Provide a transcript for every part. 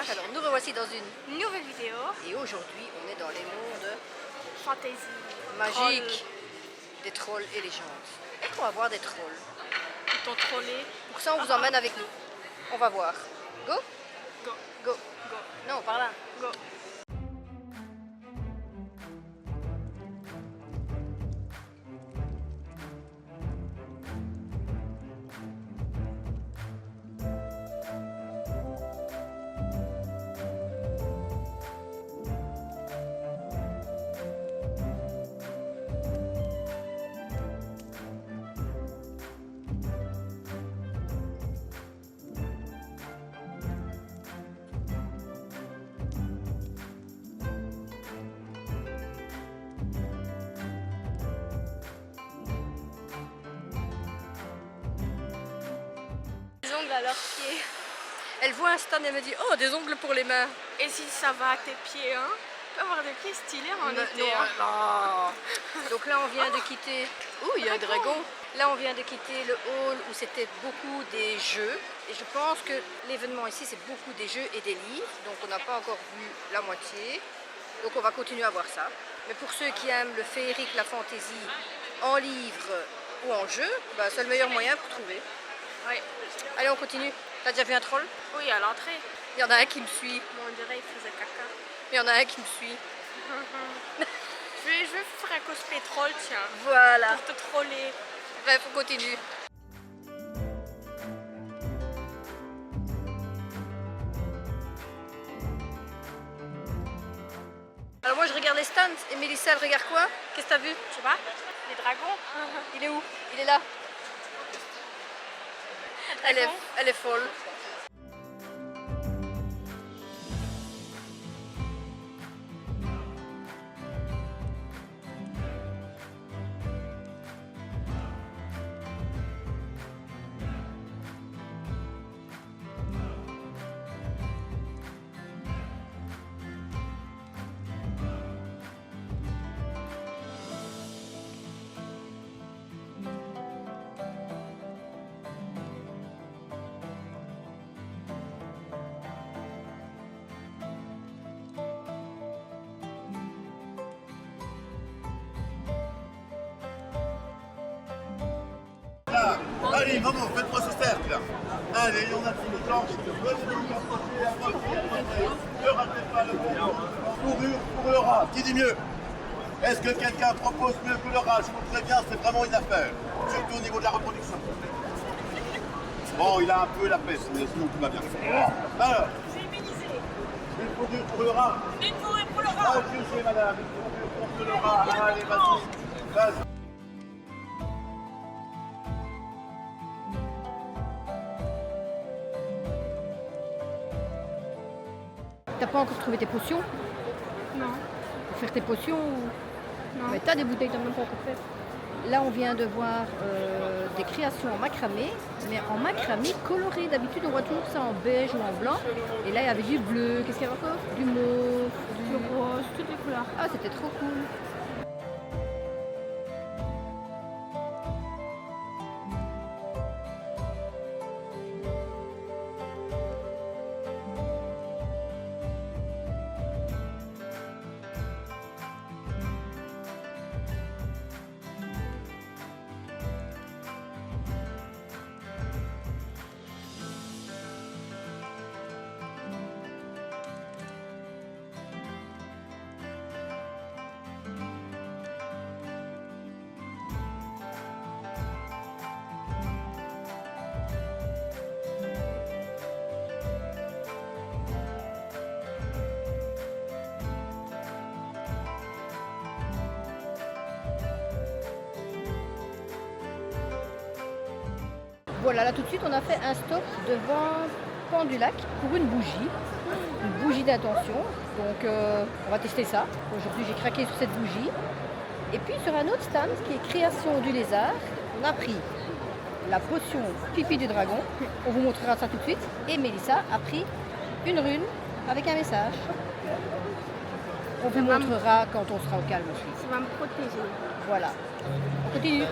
Village. Alors nous revoici dans une Nouvelle vidéo. et aujourd'hui on est dans les mondes Fantasy. magiques des trolls et légendes. Et qu'on va voir des trolls. Ils t'ont trollé. Pour ça on vous emmène avec nous. On va voir. Go? Go. Go. Go. Non, par là. Go. Des ongles à leurs pieds. Elle voit un stand et elle me dit oh des ongles pour les mains. Et si ça va à tes pieds, hein? Tu peux avoir des pieds stylés en été. Non, Hein? non. Donc là on vient de quitter. Ouh, il y a un dragon. Là on vient de quitter le hall où c'était beaucoup des jeux. Et je pense que l'événement ici c'est beaucoup des jeux et des livres. Donc on n'a pas encore vu la moitié. Donc on va continuer à voir ça. Mais pour ceux qui aiment le féerique, la fantaisie en livre ou en jeu, bah, c'est le meilleur moyen pour trouver. Oui. Allez on continue. T'as déjà vu un troll? Oui, à l'entrée. Il y en a un qui me suit. Bon, on dirait qu'il faisait caca. Il y en a un qui me suit. Je vais faire un cosplay troll, tiens. Voilà. Pour te troller. Bref, on continue. Alors moi je regarde les stands et Mélissa elle regarde quoi? Qu'est-ce que t'as vu? Tu vois? Les dragons. Il est où? Il est là. Elle est folle. Allez, maman, faites-moi ce cercle là. Allez, on a pris le planche. Ne ratez pas le bon. Fourrure pour le rat. Qui dit mieux? Est-ce que quelqu'un propose mieux que le rat? Je vous préviens, c'est vraiment une affaire. Surtout au niveau de la reproduction. Bon, il a un peu la peste, mais sinon tout va bien. Alors, J'ai immunisé. une fourrure pour le rat. Une fourrure pour le rat. Ah, je sais, madame. Une fourrure pour le rat. Allez, vas-y. Vas-y. T'as pas encore trouvé tes potions? Non. Pour faire tes potions ou... Non. Mais t'as des bouteilles, t'as même pas encore fait. Là on vient de voir des créations en macramé, mais en macramé coloré. D'habitude on voit toujours ça en beige ou en blanc. Et là il y avait du bleu, qu'est-ce qu'il y avait encore? Du mauve, Du rose, toutes les couleurs. Ah c'était trop cool. Voilà, là tout de suite on a fait un stop devant Pan du Lac pour une bougie d'intention. Donc on va tester ça. Aujourd'hui j'ai craqué sur cette bougie. Et puis sur un autre stand qui est création du lézard, on a pris la potion pipi du dragon. On vous montrera ça tout de suite. Et Mélissa a pris une rune avec un message. On vous montrera quand on sera au calme aussi. Ça va me protéger. Voilà. On continue.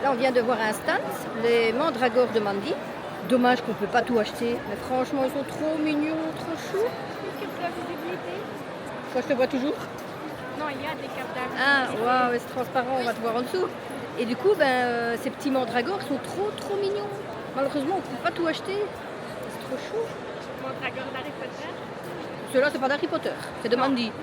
Là, on vient de voir un stand, les mandragores de Mandy. Dommage qu'on ne peut pas tout acheter, mais franchement, ils sont trop mignons, trop choux. Toi, je te vois toujours. Non, il y a des cartes d'âge. Ah, waouh, c'est transparent, on va te voir en dessous. Et du coup, ces petits mandragores sont trop mignons. Malheureusement, on ne peut pas tout acheter. C'est trop chou. Mandragore d'Harry Potter. Ceux-là, c'est pas d'Harry Potter, c'est de Mandy.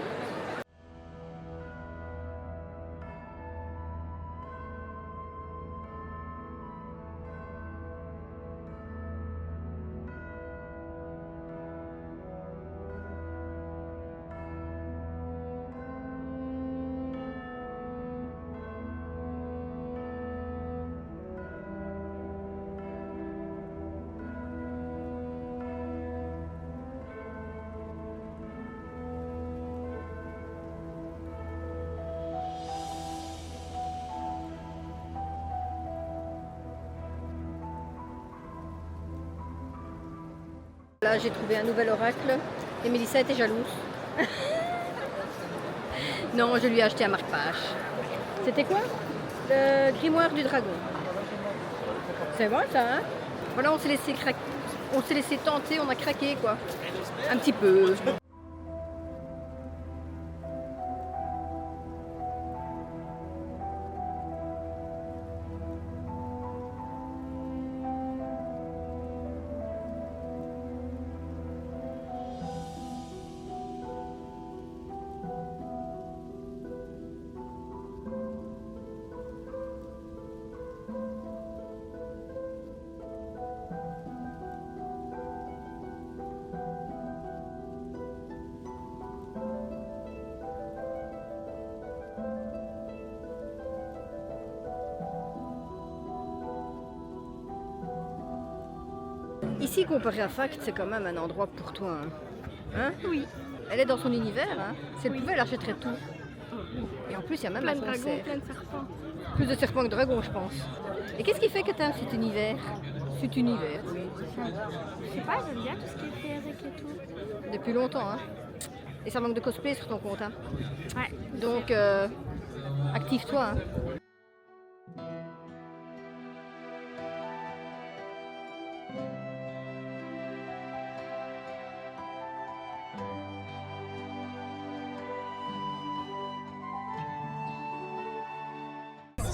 Là, j'ai trouvé un nouvel oracle et Mélissa était jalouse. Non, je lui ai acheté un marque-page. C'était quoi? Le grimoire du dragon. C'est bon ça, hein? Voilà, on s'est laissé tenter, on a craqué quoi. Un petit peu. Ici, comparé à Fact, c'est quand même un endroit pour toi. Hein? Oui. Elle est dans son univers. Hein? Si elle pouvait, elle achèterait tout. Et en plus, il y a même Plein un de dragons, concert. plein de serpents. Plus de serpents que de dragons, je pense. Et qu'est-ce qui fait que tu aimes cet univers? Cet univers, oui. Je sais pas, j'aime bien tout ce qui est féerique et tout. Depuis longtemps. Hein? Et ça manque de cosplay sur ton compte. Hein? Ouais. Donc, active-toi. Hein?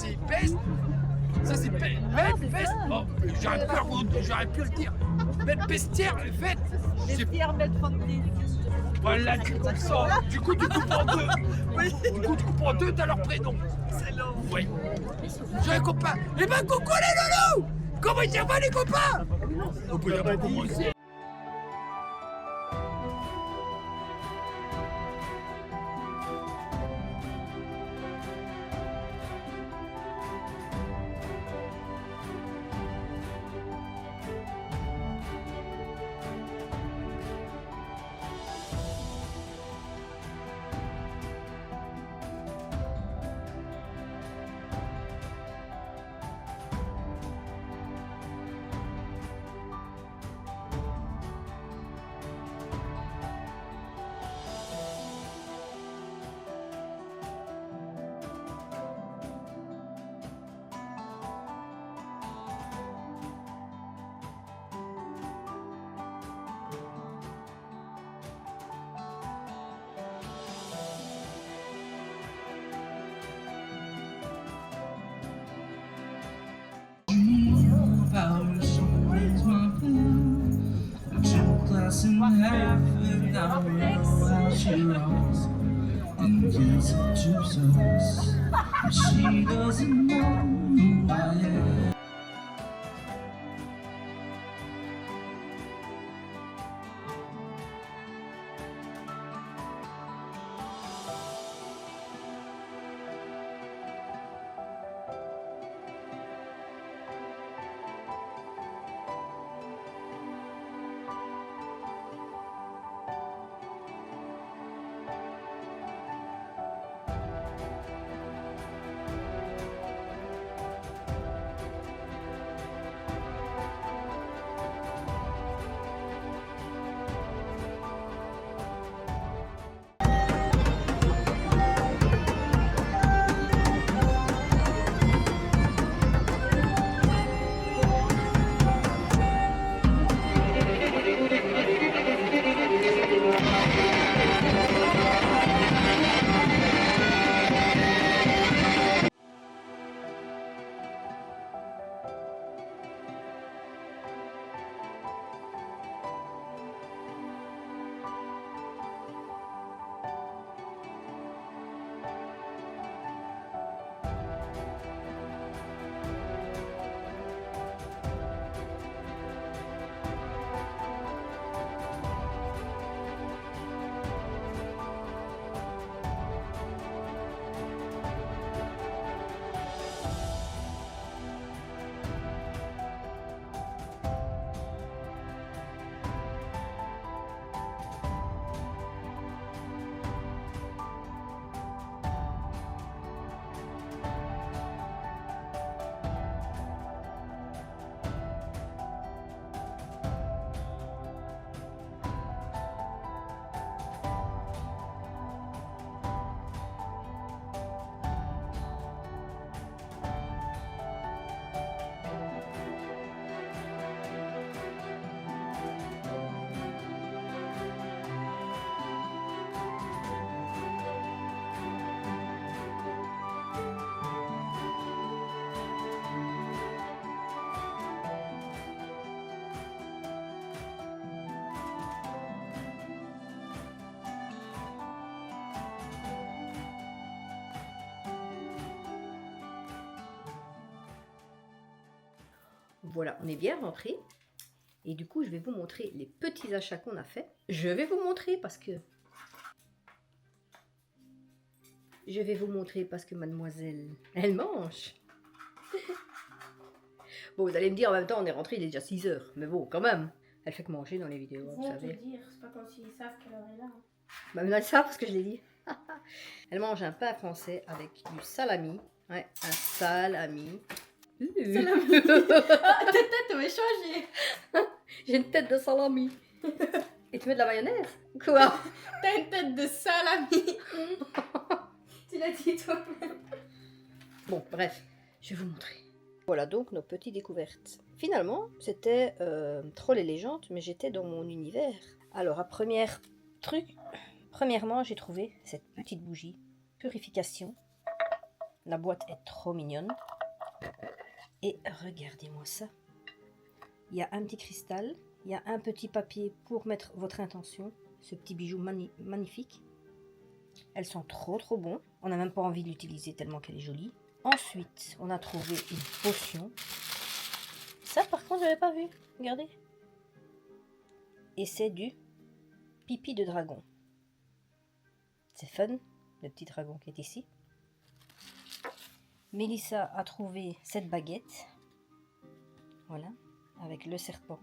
C'est peste. Ça c'est peste. Oh, j'aurais pu le dire. Bête bestiaire, faites. Bestiaire, belle fantaisie. Voilà, tu comme ça. Du coup, tu coupes en deux. Oui. Du coup, tu coupes en deux, t'as leur prénom. C'est long. Oui. J'ai un copain. Eh ben, coucou les loulous. Comment ça va les copains? On peut dire comment c'est. In half an hour while she rocks and gets up to us. She doesn't know who I am. Voilà, on est bien rentré. Et du coup, je vais vous montrer les petits achats qu'on a fait. Je vais vous montrer parce que mademoiselle, elle mange. Bon, vous allez me dire en même temps, on est rentré, il est déjà 6 heures. Mais bon, quand même, elle fait que manger dans les vidéos, Ils vous vont te savez. dire, c'est pas comme s'ils savent quelle heure est là. Hein. Bah, maintenant, elle sait parce que je l'ai dit. Elle mange un pain français avec du salami. Ouais, un salami. Salami. Ta tête va changer. J'ai une tête de salami. Et tu mets de la mayonnaise? Quoi? T'as une tête de salami. Tu l'as dit toi-même. Bon, bref, je vais vous montrer. Voilà donc nos petites découvertes. Finalement, c'était Troll et légende, mais j'étais dans mon univers. Alors, premièrement, j'ai trouvé cette petite bougie. Purification. La boîte est trop mignonne. Et regardez-moi ça. Il y a un petit cristal. Il y a un petit papier pour mettre votre intention. Ce petit bijou magnifique. Elles sont trop bon. On n'a même pas envie de l'utiliser tellement qu'elle est jolie. Ensuite, on a trouvé une potion. Ça, par contre, je l'avais pas vu. Regardez. Et c'est du pipi de dragon. C'est fun, le petit dragon qui est ici. Mélissa a trouvé cette baguette. Voilà, avec le serpent,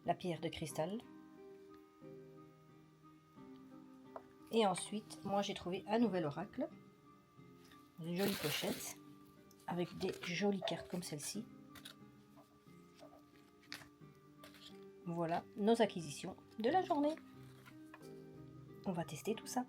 la pierre de cristal. Et ensuite, moi j'ai trouvé un nouvel oracle. Une jolie pochette avec des jolies cartes comme celle-ci. Voilà nos acquisitions de la journée. On va tester tout ça.